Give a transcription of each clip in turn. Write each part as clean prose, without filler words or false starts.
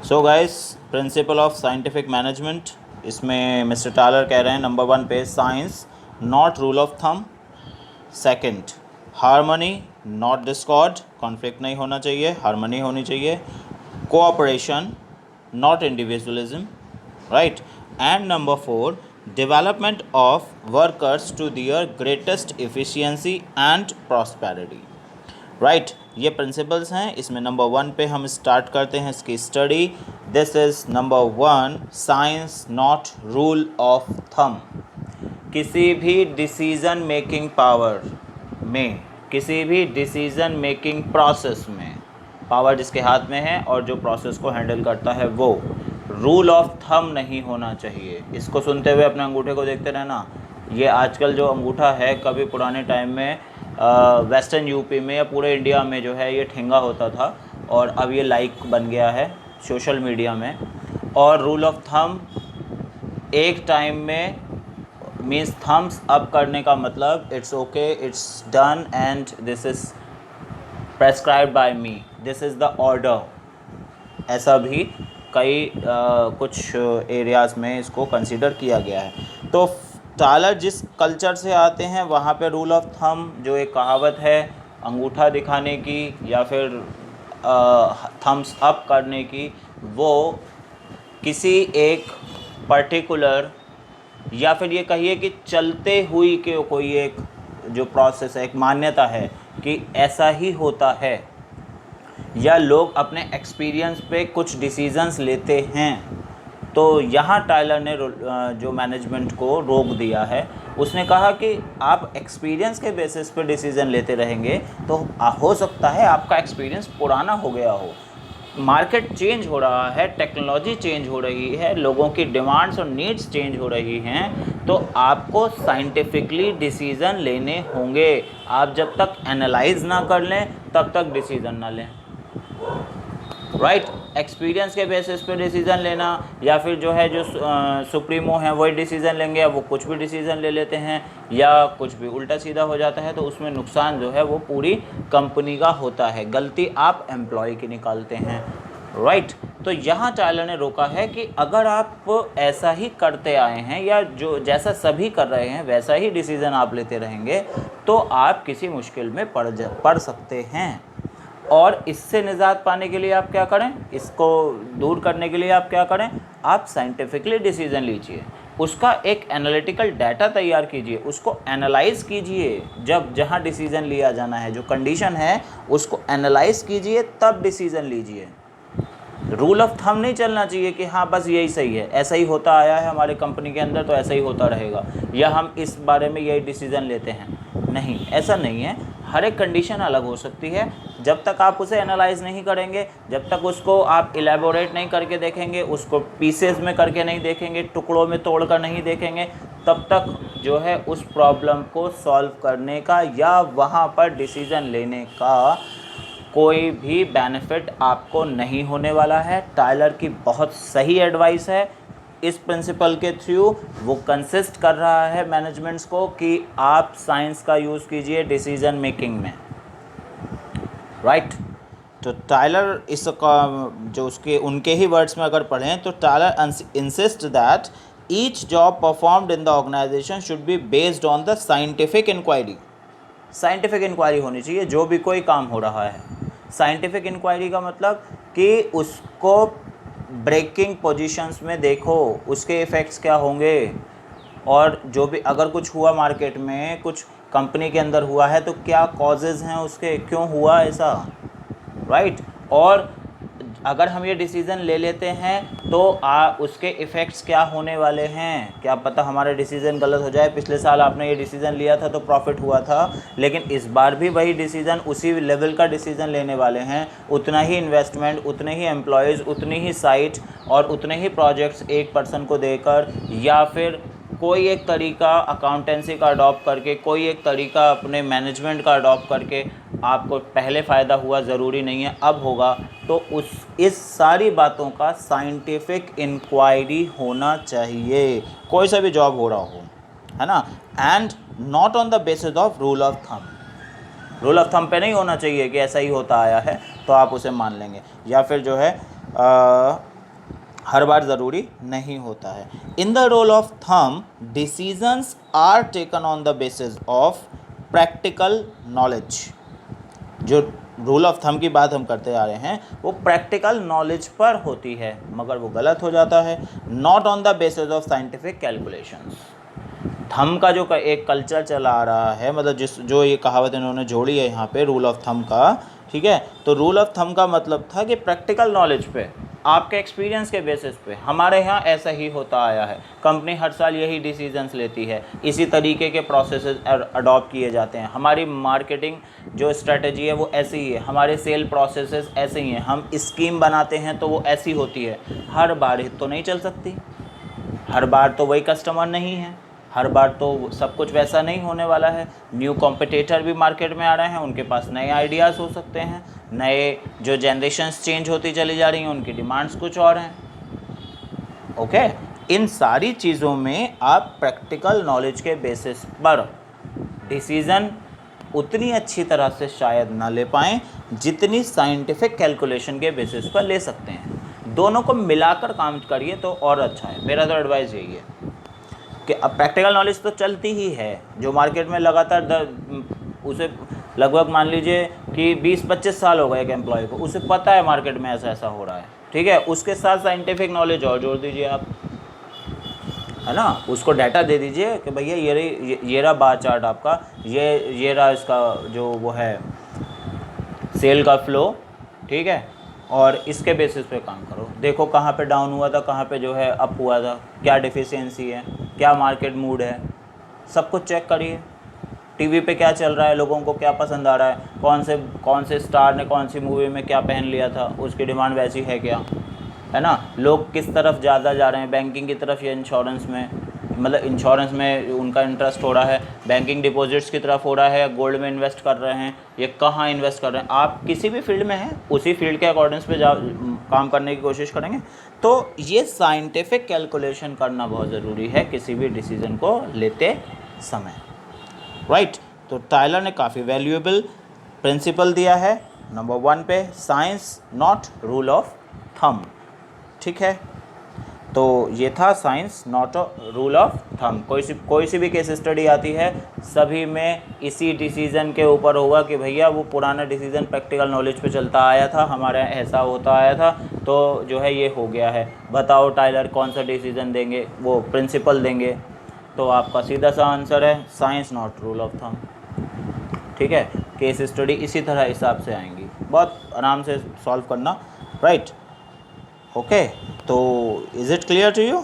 So guys, principle of scientific management, इसमें mister Taylor कह रहे हैं नंबर 1 पे science not rule of thumb. Second, harmony not discord, conflict नहीं होना चाहिए, हार्मनी होनी चाहिए। Cooperation not individualism, right. And number 4, development of workers to their greatest efficiency and prosperity, right. ये प्रिंसिपल्स हैं। इसमें नंबर 1 पे हम स्टार्ट करते हैं इसकी study. This is number 1, science not rule of thumb. किसी भी डिसीज़न मेकिंग पावर में, किसी भी डिसीज़न मेकिंग प्रोसेस में पावर जिसके हाथ में है और जो प्रोसेस को हैंडल करता है वो रूल ऑफ थंब नहीं होना चाहिए। इसको सुनते हुए अपने अंगूठे को देखते रहना। ये आजकल जो अंगूठा है, कभी पुराने टाइम में वेस्टर्न यूपी में या पूरे इंडिया में जो है ये ठेंगा होता था और अब ये लाइक बन गया है सोशल मीडिया में। और रूल ऑफ थंब एक टाइम में मीन्स थम्स अप करने का मतलब it's okay, it's done and this is prescribed by me, this is the order. ऐसा भी कई कुछ एरियाज़ में इसको कंसिडर किया गया है। तो टालर जिस कल्चर से आते हैं वहाँ पे रूल ऑफ थंब जो एक कहावत है अंगूठा दिखाने की या फिर थम्स अप करने की, वो किसी एक पर्टिकुलर या फिर ये कहिए कि चलते हुई के कोई एक जो प्रोसेस है, एक मान्यता है कि ऐसा ही होता है, या लोग अपने एक्सपीरियंस पे कुछ डिसीजंस लेते हैं। तो यहाँ टायलर ने जो मैनेजमेंट को रोक दिया है। उसने कहा कि आप एक्सपीरियंस के बेसिस पे डिसीज़न लेते रहेंगे तो हो सकता है आपका एक्सपीरियंस पुराना हो गया हो, मार्केट चेंज हो रहा है, टेक्नोलॉजी चेंज हो रही है, लोगों की डिमांड्स और नीड्स चेंज हो रही हैं, तो आपको साइंटिफिकली डिसीज़न लेने होंगे। आप जब तक एनालाइज ना कर लें तब तक डिसीज़न ना लें, राइट। एक्सपीरियंस के बेसिस पे डिसीज़न लेना या फिर जो है जो सुप्रीमो हैं वही डिसीज़न लेंगे या वो कुछ भी डिसीज़न ले लेते हैं या कुछ भी उल्टा सीधा हो जाता है, तो उसमें नुकसान जो है वो पूरी कंपनी का होता है, गलती आप एम्प्लॉय की निकालते हैं, राइट। तो यहाँ टायलर ने रोका है कि अगर आप ऐसा ही करते आए हैं या जो जैसा सभी कर रहे हैं वैसा ही डिसीज़न आप लेते रहेंगे तो आप किसी मुश्किल में पड़ सकते हैं। और इससे निजात पाने के लिए आप क्या करें, इसको दूर करने के लिए आप क्या करें, आप साइंटिफिकली डिसीज़न लीजिए, उसका एक एनालिटिकल डाटा तैयार कीजिए, उसको एनालाइज कीजिए। जब जहाँ डिसीज़न लिया जाना है, जो कंडीशन है उसको एनालाइज कीजिए तब डिसीज़न लीजिए। रूल ऑफ थंब नहीं चलना चाहिए कि हाँ बस यही सही है, ऐसा ही होता आया है हमारे कंपनी के अंदर तो ऐसा ही होता रहेगा, या हम इस बारे में यही डिसीज़न लेते हैं। नहीं, ऐसा नहीं है। हर एक कंडीशन अलग हो सकती है। जब तक आप उसे एनालाइज नहीं करेंगे, जब तक उसको आप इलेबोरेट नहीं करके देखेंगे, उसको पीसेस में करके नहीं देखेंगे, टुकड़ों में तोड़ कर नहीं देखेंगे, तब तक जो है उस प्रॉब्लम को सॉल्व करने का या वहाँ पर डिसीज़न लेने का कोई भी बेनिफिट आपको नहीं होने वाला है। टायलर की बहुत सही एडवाइस है। इस प्रिंसिपल के थ्रू वो कंसिस्ट कर रहा है मैनेजमेंट्स को कि आप साइंस का यूज़ कीजिए डिसीजन मेकिंग में, राइट। तो टायलर इसका जो उसके उनके ही वर्ड्स में अगर पढ़ें तो Taylor insist that each job performed in the organisation should be based on the scientific inquiry. Scientific inquiry होनी चाहिए जो भी कोई काम हो रहा है। साइंटिफिक इंक्वायरी का मतलब कि उसको ब्रेकिंग पोजीशंस में देखो, उसके इफ़ेक्ट्स क्या होंगे, और जो भी अगर कुछ हुआ मार्केट में, कुछ कंपनी के अंदर हुआ है तो क्या कॉजेज़ हैं उसके, क्यों हुआ ऐसा, राइट। और अगर हम ये डिसीज़न ले लेते हैं तो उसके इफ़ेक्ट्स क्या होने वाले हैं, क्या पता हमारा डिसीज़न गलत हो जाए। पिछले साल आपने ये डिसीज़न लिया था तो प्रॉफिट हुआ था, लेकिन इस बार भी वही डिसीज़न, उसी लेवल का डिसीज़न लेने वाले हैं, उतना ही इन्वेस्टमेंट, उतने ही एम्प्लॉयज़, उतनी ही साइट और उतने ही प्रोजेक्ट्स एक पर्सन को देकर, या फिर कोई एक तरीका अकाउंटेंसी का अडॉप्ट करके, कोई एक तरीका अपने मैनेजमेंट का अडॉप्ट करके आपको पहले फ़ायदा हुआ, ज़रूरी नहीं है अब होगा। तो इस सारी बातों का साइंटिफिक इंक्वायरी होना चाहिए, कोई सा भी जॉब हो रहा हो, है ना। And not on the basis of rule of thumb. Rule of thumb पे नहीं होना चाहिए कि ऐसा ही होता आया है तो आप उसे मान लेंगे, या फिर जो है हर बार ज़रूरी नहीं होता है। In the rule of thumb decisions are taken on the basis of practical knowledge. जो रूल ऑफ थम की बात हम करते आ रहे हैं वो प्रैक्टिकल नॉलेज पर होती है, मगर वो गलत हो जाता है। Not on the basis of scientific calculations. थम का जो एक कल्चर चला आ रहा है, मतलब जो ये कहावत इन्होंने जोड़ी है यहाँ पे रूल ऑफ थम का, ठीक है, तो रूल ऑफ थम का मतलब था कि प्रैक्टिकल नॉलेज पे, आपके एक्सपीरियंस के बेसिस पे। हमारे यहाँ ऐसा ही होता आया है, कंपनी हर साल यही डिसीजंस लेती है, इसी तरीके के प्रोसेसेस अडॉप्ट किए जाते हैं। हमारी मार्केटिंग जो स्ट्रेटजी है वो ऐसी ही है, हमारे सेल प्रोसेसेस ऐसे ही हैं, हम स्कीम बनाते हैं तो वो ऐसी होती है। हर बार तो नहीं चल सकती, हर बार तो वही कस्टमर नहीं है, हर बार तो सब कुछ वैसा नहीं होने वाला है। न्यू कॉम्पिटिटर भी मार्केट में आ रहे हैं, उनके पास नए आइडियाज़ हो सकते हैं, नए जो जनरेशन्स चेंज होती चली जा रही हैं, उनकी डिमांड्स कुछ और हैं। ओके, इन सारी चीज़ों में आप प्रैक्टिकल नॉलेज के बेसिस पर डिसीज़न उतनी अच्छी तरह से शायद ना ले पाएँ जितनी साइंटिफिक कैलकुलेशन के बेसिस पर ले सकते हैं। दोनों को मिलाकर काम करिए तो और अच्छा है। मेरा तो एडवाइस यही है कि अब प्रैक्टिकल नॉलेज तो चलती ही है, जो मार्केट में लगातार उसे लगभग मान लीजिए कि 20-25 साल हो गए एक एम्प्लॉय को, उसे पता है मार्केट में ऐसा ऐसा हो रहा है, ठीक है। उसके साथ साइंटिफिक नॉलेज और जोड़ दीजिए आप, है ना। उसको डाटा दे दीजिए कि भैया ये रहा बार चार्ट आपका, ये रहा इसका जो वो है सेल का फ्लो, ठीक है, और इसके बेसिस पे काम करो। देखो कहाँ पे डाउन हुआ था, कहाँ पे जो है अप हुआ था, क्या डिफिशियंसी है, क्या मार्केट मूड है, सब कुछ चेक करिए। टीवी पे क्या चल रहा है, लोगों को क्या पसंद आ रहा है, कौन से स्टार ने कौन सी मूवी में क्या पहन लिया था, उसकी डिमांड वैसी है क्या, है ना। लोग किस तरफ ज़्यादा जा रहे हैं, बैंकिंग की तरफ या इंश्योरेंस में, मतलब इंश्योरेंस में उनका इंटरेस्ट हो रहा है, बैंकिंग डिपॉजिट्स की तरफ हो रहा है, गोल्ड में इन्वेस्ट कर रहे हैं, ये कहाँ इन्वेस्ट कर रहे हैं। आप किसी भी फील्ड में हैं, उसी फील्ड के अकॉर्डिंग्स पे काम करने की कोशिश करेंगे। तो ये साइंटिफिक कैलकुलेशन करना बहुत ज़रूरी है किसी भी डिसीज़न को लेते समय, राइट। तो टायलर ने काफ़ी वैल्यूएबल प्रिंसिपल दिया है नंबर 1 पे, साइंस नॉट रूल ऑफ थम, ठीक है। तो ये था साइंस नॉट रूल ऑफ थम। कोई सी भी केस स्टडी आती है, सभी में इसी डिसीज़न के ऊपर होगा कि भैया वो पुराना डिसीज़न प्रैक्टिकल नॉलेज पे चलता आया था, हमारे यहाँ ऐसा होता आया था, तो जो है ये हो गया है। बताओ टाइलर कौन सा डिसीज़न देंगे, वो प्रिंसिपल देंगे। तो आपका सीधा सा आंसर है साइंस नॉट रूल ऑफ थम, ठीक है। केस स्टडी इसी तरह हिसाब से आएंगी, बहुत आराम से सॉल्व करना, राइट। ओके, तो is it clear to you,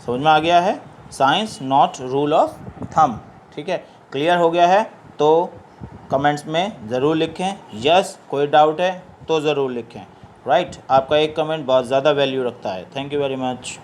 समझ में आ गया है, साइंस नॉट रूल ऑफ थम, ठीक है। क्लियर हो गया है तो कमेंट्स में ज़रूर लिखें, यस कोई डाउट है तो ज़रूर लिखें, राइट। आपका एक कमेंट बहुत ज़्यादा वैल्यू रखता है। Thank you very much.